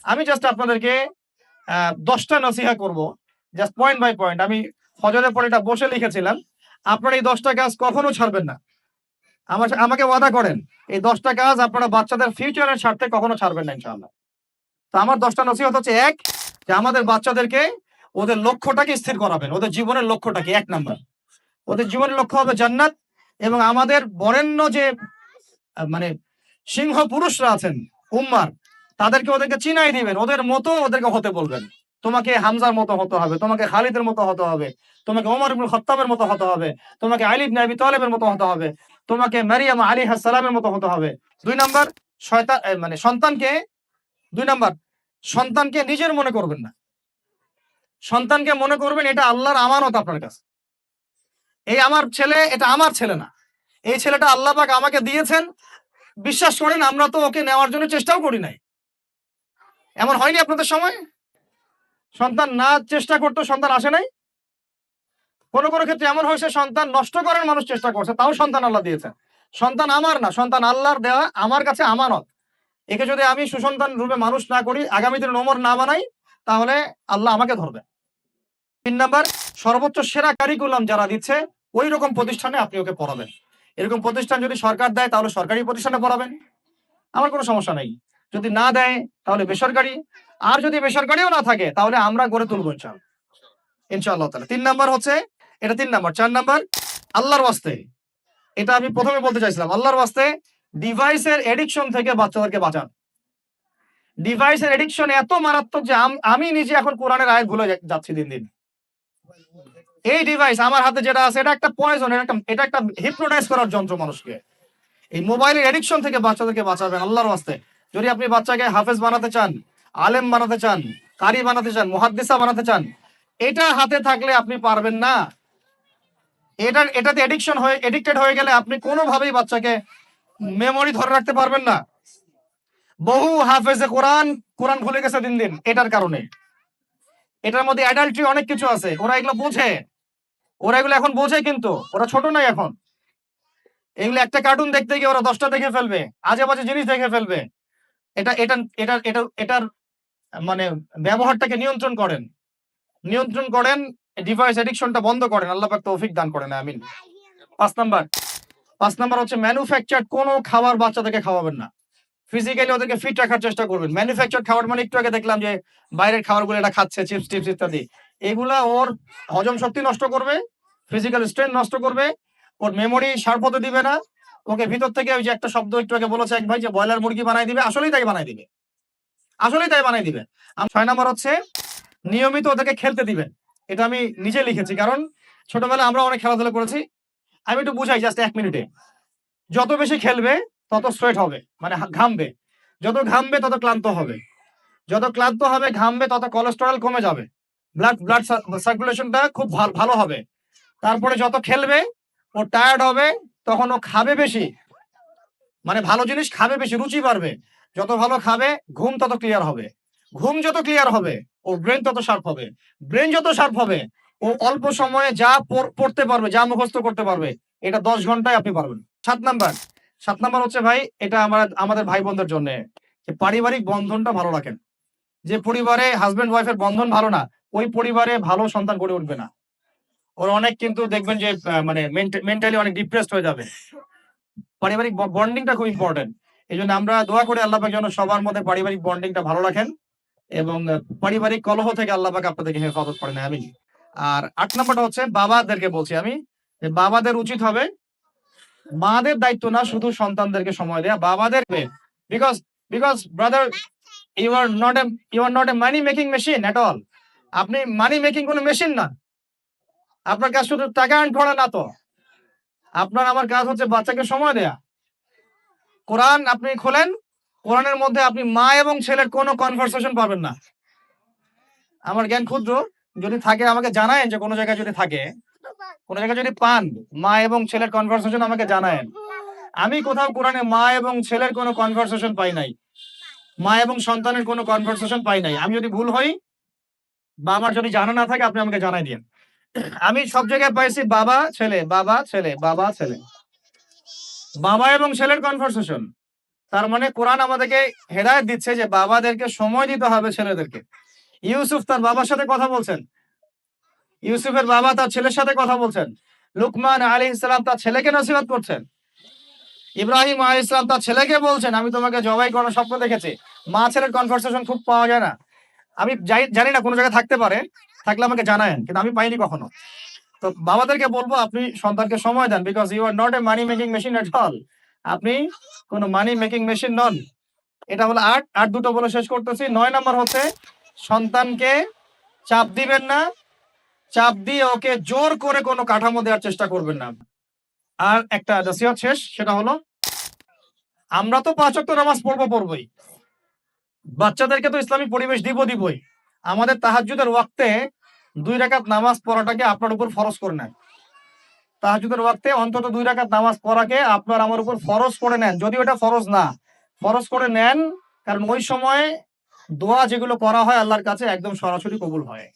আমি জাস্ট আপনাদেরকে 10টা নসিহা করব, জাস্ট পয়েন্ট বাই পয়েন্ট। আমি ফজরের পরে এটা বসে লিখেছিলাম। আপনারা এই 10টা কাজ কখনো ছাড়বেন না। আমাকে ওয়াদা করেন, এই 10টা কাজ আপনারা বাচ্চাদের ফিউচারের স্বার্থে কখনো ছাড়বেন না ইনশাআল্লাহ। তো আমার 10টা নসিহত হচ্ছে, ১, যে আমাদের বাচ্চাদেরকে ওদের লক্ষ্যটাকে স্থির করাবেন। ওদের জীবনের লক্ষ্যটা কি? ১ নাম্বার, ওদের জীবনের লক্ষ্য হবে জান্নাত। এবং আমাদের বরেণ্য যে মানে সিংহ পুরুষরা আছেন উম্মার, ওদেরকে চিনাই দিবেন, ওদের মতো ওদেরকে হতে বলবেন। তোমাকে হামজার মতো হতে হবে, তোমাকে খালিদের মতো হতে হবে, তোমাকে ওমর ইবনে খাত্তাবের মতো হতে হবে, তোমাকে আলী ইবনে আবি তালেবের মতো হতে হবে, তোমাকে মারিয়াম আলাইহিস সালামের মতো হতে হবে। ২ নাম্বার, শয়তান মানে সন্তানকে ২ নাম্বার, সন্তানকে নিজের মনে করবেন না। সন্তানকে মনে করবেন এটা আল্লাহর আমানত আপনার কাছে। এই আমার ছেলে, এটা আমার ছেলে না। এই ছেলেটা আল্লাহ পাক আমাকে দিয়েছেন। বিশ্বাস করেন, আমরা তো ওকে নেওয়ার জন্য চেষ্টাও করি নাই। এমন হয়নি আপনাদের সময়? সন্তান না চেষ্টা করতো, সন্তান আসে নাই? কোন ক্ষেত্রে এমন হয়েছে সন্তান নষ্ট করার মানুষ চেষ্টা করছে, তাও সন্তান আল্লাহ দিয়েছেন। সন্তান আমার না, সন্তান আল্লাহর দেওয়া, আমার কাছে আমানত। একে যদি আমি সুসন্তান রূপে মানুষ না করি, আগামী দিনে ওমর না বানাই, তাহলে আল্লাহ আমাকে ধরবে। ৩ নাম্বার, সর্বোচ্চ সেরা কারিকুলাম যারা দিচ্ছে ওই রকম প্রতিষ্ঠানে আপনি ওকে পড়াবেন। এরকম প্রতিষ্ঠান যদি সরকার দেয় তাহলে সরকারি প্রতিষ্ঠানে পড়াবেন, আমার কোনো সমস্যা নাই। যদি না দেয় তাহলে বেসরকারি। আর যদি বেসরকারিও না থাকে তাহলে আমরা গড়ে তুলবো ইনশাআল্লাহ তাআলা। ৩ নাম্বার হচ্ছে, এটা ৩ নাম্বার। ৪ নাম্বার, আল্লাহর ওয়াস্তে, এটা আমি প্রথমে বলতে চাইছিলাম, আল্লাহর ওয়াস্তে ডিভাইসের এডিকশন থেকে বাচ্চাদেরকে বাঁচান। ডিভাইসের এডিকশন এত মারাত্মক যে আমি নিজে এখন কোরআনের আয়াত ভুলে যাচ্ছি দিন দিন। এই ডিভাইস আমার হাতে যেটা আছে, এটা একটা পয়জন, এটা একটা হিপনোটাইজ করার যন্ত্র মানুষকে। এই মোবাইলের এডিকশন থেকে বাচ্চাদেরকে বাঁচাবেন আল্লাহর ওয়াস্তে। যদি আপনি বাচ্চাকে হাফেজ বানাতে চান, আলেম বানাতে চান, কারি বানাতে চান, মুহাদ্দিসা বানাতে চান, এটা হাতে থাকলে আপনি পারবেন না। এটাতে এডিক্টেড হয়ে গেলে আপনি কোনোভাবেই বাচ্চাকে মেমোরি ধরে রাখতে পারবেন না। বহু হাফেজে কোরআন ভুলে গেছে দিন দিন এটার কারণে। এটার মধ্যে অ্যাডাল্ট্রি অনেক কিছু আছে, ওরা এগুলো বোঝে, ওরা এগুলো এখন বোঝে, কিন্তু ওরা ছোট নাই এখন। এগুলো একটা কার্টুন দেখতে গিয়ে ওরা 10টা দেখে ফেলবে, আজে বাজে জিনিস দেখে ফেলবে। এটা এটা এটা এটা এটার মানে ব্যবহারটাকে নিয়ন্ত্রণ করেন, ডিভাইস এডিকশনটা বন্ধ করেন। আল্লাহ পাক তৌফিক দান করেন, আমিন। ৫ নাম্বার, ৫ নাম্বার হচ্ছে ম্যানুফ্যাকচারড কোনো খাবার বাচ্চাদেরকে খাওয়াবেন না। ফিজিক্যালি ওদেরকে ফিট রাখার চেষ্টা করবেন। ম্যানুফ্যাকচারড খাবার মানে একটু আগে দেখলাম যে বাইরের খাবারগুলো এটা খাচ্ছে, চিপস টিপস ইত্যাদি। এগুলা ওর হজম শক্তি নষ্ট করবে, ফিজিক্যাল স্ট্রেংথ নষ্ট করবে, ওর মেমোরি শার্প হতে দিবে না। ওকে ভিতর থেকে ওই যে একটা শব্দ একটু আগে বলেছে এক ভাই, যে ব্রয়লার মুরগি বানাই দিবে, আসলেই তাই বানাই দিবে, আসলেই তাই বানাই দিবে। ৬ নাম্বার হচ্ছে নিয়মিত ওদেরকে খেলতে দিবেন। এটা আমি নিজে লিখেছি, কারণ ছোটবেলায় আমরা অনেক খেলাধুলা করেছি। আমি একটু বুঝাই জাস্ট ১ মিনিটে। যত বেশি খেলবে তত সোয়েট হবে, মানে ঘামবে। যত ঘামবে তত ক্লান্ত হবে, যত ক্লান্ত হবে ঘামবে তত কোলেস্টেরল কমে যাবে, ব্লাড সার্কুলেশনটা খুব ভালো হবে। তারপরে যত খেলবে ও টায়ার্ড হবে, তখন ও খাবে বেশি, মানে ভালো জিনিস খাবে বেশি, রুচি বাড়বে। যত ভালো খাবে ঘুম তত ক্লিয়ার হবে, ঘুম যত ক্লিয়ার হবে ওর ব্রেন তত শার্প হবে, ব্রেন যত শার্প হবে ও অল্প সময়ে যা পড়তে পারবে, যা মুখস্থ করতে পারবে, এটা ১০ ঘন্টায় আপনি পারবেন। ৭ নাম্বার, ৭ নাম্বার হচ্ছে ভাই, এটা আমাদের ভাই বোনদের জন্য, যে পারিবারিক বন্ধনটা ভালো রাখেন। যে পরিবারে হাজবেন্ড ওয়াইফের বন্ধন ভালো না, ওই পরিবারে ভালো সন্তান গড়ে উঠবে না। ওর অনেক কিন্তু দেখবেন যে মানে মেন্টালি অনেক ডিপ্রেসড হয়ে যাবে। পারিবারিক বন্ডিংটা খুব ইম্পর্টেন্ট। এজন্য আমরা দোয়া করি আল্লাহ পাক যেন সবার মধ্যে পারিবারিক বন্ডিংটা ভালো রাখেন, এবং পারিবারিক কলহ থেকে আল্লাহ পাক আপনাদেরকে হেফাজত করেন, আমিন। আর ৮ নাম্বারটা হচ্ছে বাবাদেরকে বলছি আমি, যে বাবাদের উচিত হবে মাদের দায়িত্ব না শুধু সন্তানদেরকে সময় দেয়া, বাবাদের। Because because brother, you are not a money making machine at all. আপনি মানি মেকিং কোনো মেশিন না। আপনার কাজ শুধু টাকা আর্ন করা না তো, আপনার আমার কাজ হচ্ছে বাচ্চাকে সময় দেয়া। কোরআন আপনি খোলেন, কোরআনের মধ্যে আপনি মা এবং ছেলের কোনো কনভারসেশন পাবেন না। আমার জ্ঞান ক্ষুদ্র, যদি থাকে আমাকে জানায়েন, যে কোনো জায়গায় যদি থাকে, কোনো জায়গায় যদি পান মা এবং ছেলের কনভারসেশন আমাকে জানায়েন। আমি কোথাও কোরআনে মা এবং ছেলের কোনো কনভারসেশন পাই নাই, মা এবং সন্তানের কোনো কনভারসেশন পাই নাই। আমি যদি ভুল হই বা আমার যদি জানা না থাকে আপনি আমাকে জানাই দিন। আমি সব জায়গায় পাইছি বাবা ছেলে, বাবা ছেলে, বাবা ছেলে, বাবা এবং ছেলের কনভারসেশন। তার মানে কোরআন আমাদেরকে হেদায়েত দিচ্ছে যে বাবাদেরকে সময় দিতে হবে ছেলেদেরকে। ইউসুফ তার বাবার সাথে কথা বলছেন, ইউসুফের বাবা তার ছেলের সাথে কথা বলছেন, লুকমান আলাইহিস সালাম তার ছেলেকে নসিহত করছেন, ইব্রাহিম আলাইহিস সালাম তার ছেলেকে বলছেন আমি তোমাকে জবাই করার স্বপ্ন দেখেছি। মা ছেলের কনভারসেশন খুব পাওয়া যায় না। আমি জানি না কোন জায়গায় থাকতে পারে, থাকলে আমাকে জানায়েন, কিন্তু আমি পাইনি কখনো। তো বাবাদেরকে বলবো আপনি সন্তানকে সময় দেন, because you are not a money making machine at all. আপনি কোনো মানি মেকিং মেশিন নন। এটা হলো ৮ আর দুটো বলে শেষ করতেছি। ৯ নাম্বার হচ্ছে সন্তানকে চাপ দিবেন না, চাপ দিয়ে ওকে জোর করে কোনো কাঠামো দেওয়ার চেষ্টা করবেন না। আর একটা নসিহত শেষ, সেটা হলো আমরা তো ৫ ওয়াক্ত নামাজ পড়বই, বাচ্চাদেরকে তো ইসলামিক পরিবেশ দিবই। আমাদের তাহাজ্জুদের ওয়াক্তে ২ রাকাত নামাজ পড়াটাকে আপনার উপর ফরজ করে নেন। তাহাজ্জুদের ওয়াক্তে অন্তত ২ রাকাত নামাজ পড়াকে আপনার আমার উপর ফরজ করে নেন। যদিও এটা ফরজ না, ফরজ করে নেন, কারণ ওই সময় দোয়া যেগুলো করা হয় আল্লাহর কাছে একদম সরাসরি কবুল হয়।